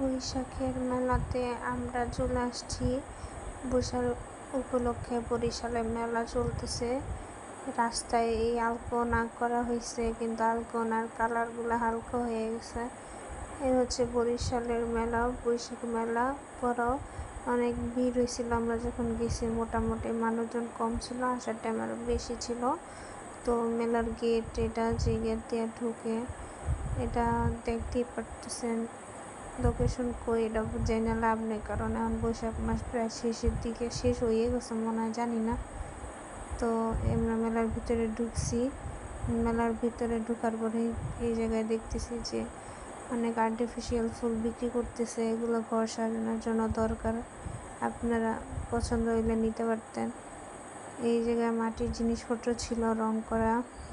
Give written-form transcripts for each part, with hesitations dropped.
বৈশাখের মেলাতে আমরা চলে আসছি। বৈশাখ উপলক্ষে বরিশালে মেলা চলতেছে। রাস্তায় এই আলপনা করা হয়েছে, কিন্তু আলপনার কালারগুলো হালকা হয়ে গেছে। এই হচ্ছে বরিশালের মেলা, বৈশাখ মেলা। বড় অনেক ভিড় হয়েছিল আমরা যখন গেছি। মোটামুটি মানুষজন কম ছিল, আসার টাইম আরও বেশি ছিল। তো মেলার গেট, এটা যে গেট দিয়ে ঢুকে, এটা দেখতেই পারতেছেন। লোকেশন কই এটা জেনে লাভ নেই, কারণ এখন বৈশাখ মাস প্রায় শেষের দিকে, শেষ হয়ে গেছে মনে হয়, জানি না। তো আমরা মেলার ভিতরে ঢুকছি। মেলার ভিতরে ঢুকার পরে এই জায়গায় দেখতেছি যে অনেক আর্টিফিশিয়াল ফুল বিক্রি করতেছে। এগুলো ঘর সাজানোর জন্য দরকার, আপনারা পছন্দ হইলে নিতে পারতেন। এই জায়গায় মাটির জিনিসপত্র ছিল, রং করা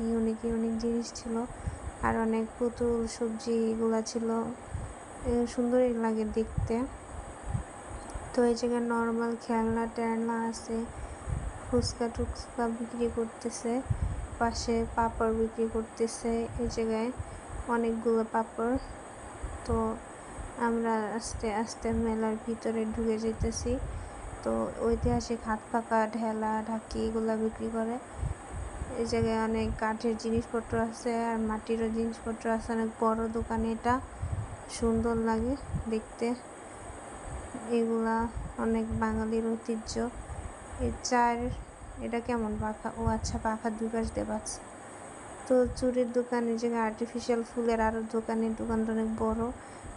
ইউনিক ইউনিক জিনিস ছিল, আর অনেক পুতুল সবজি এগুলা ছিল। সুন্দরই লাগে দেখতে। তো এই জায়গায় নর্মাল খেলনা টেলনা আছে, ফুচকা টুচকা বিক্রি করতেছে, পাশে পাপড় বিক্রি করতেছে। এই জায়গায় অনেকগুলো পাপড়। তো আমরা আস্তে আস্তে মেলার ভিতরে ঢুকে যেতেছি। তো ঐতিহাসিক হাত পাকা ঢেলা ঢাকি এগুলা বিক্রি করে। এই জায়গায় অনেক কাঠের জিনিসপত্র আছে, আর মাটিরও জিনিসপত্র আছে। অনেক বড় দোকান, এটা সুন্দর লাগে দেখতে। এগুলা অনেক বাঙালির ঐতিহ্য। এই এটা কেমন পাখা? ও আচ্ছা, পাখা দুই পাশ দিয়ে পাচ্ছে। তো চুরির দোকান, এই জায়গায় আর্টিফিশিয়াল ফুলের আরও দোকানের দোকানটা অনেক বড়।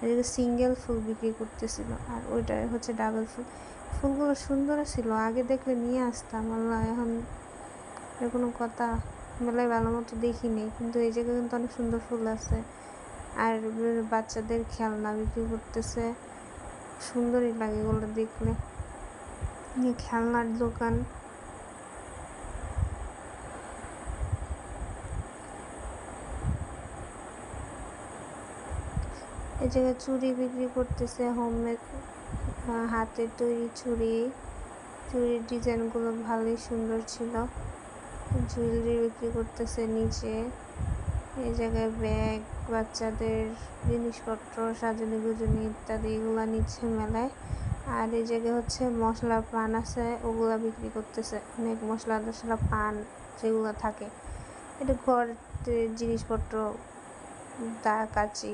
এদিকে সিঙ্গেল ফুল বিক্রি করতেছিল, আর ওইটা হচ্ছে ডাবল ফুল। ফুলগুলো সুন্দর ছিল, আগে দেখলে নিয়ে আসতাম। আল্লাহ, এখন এর কোনো কথা। মেলায় ভালো মতো দেখি নেই, কিন্তু এই জায়গায় কিন্তু অনেক সুন্দর ফুল আছে। আর বাচ্চাদের খেলনা বিক্রি করতেছে, সুন্দরই লাগে এগুলো দেখলে। খেলনার দোকান। এই জায়গায় চুড়ি বিক্রি করতেছে, হোমমেড হাতের তৈরি চুড়ি। চুড়ির ডিজাইনগুলো ভালোই সুন্দর ছিল। জুয়েলারি বিক্রি করতেছে নিচে। এই জায়গায় ব্যাগ, বাচ্চাদের জিনিসপত্র, সাজানি গুজনি ইত্যাদি এগুলা নিচ্ছে মেলায়। আর এই জায়গায় হচ্ছে মশলা পান আছে, ওগুলা বিক্রি করতেছে। অনেক মশলা টশলা পান যেগুলো থাকে, এটা ঘরের জিনিসপত্র, দা কাচি।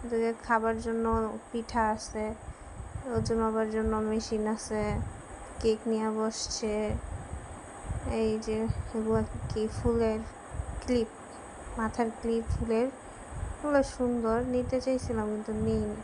এদিকে খাবার জন্য পিঠা আছে, ওজন মাপার জন্য মেশিন আছে, কেক নিয়ে বসছে। এই যে এগুলো কি ফুলের ক্লিপ, মাথার ক্লিপ ফুলের, ওগুলো সুন্দর, নিতে চাইছিলাম কিন্তু নিইনি।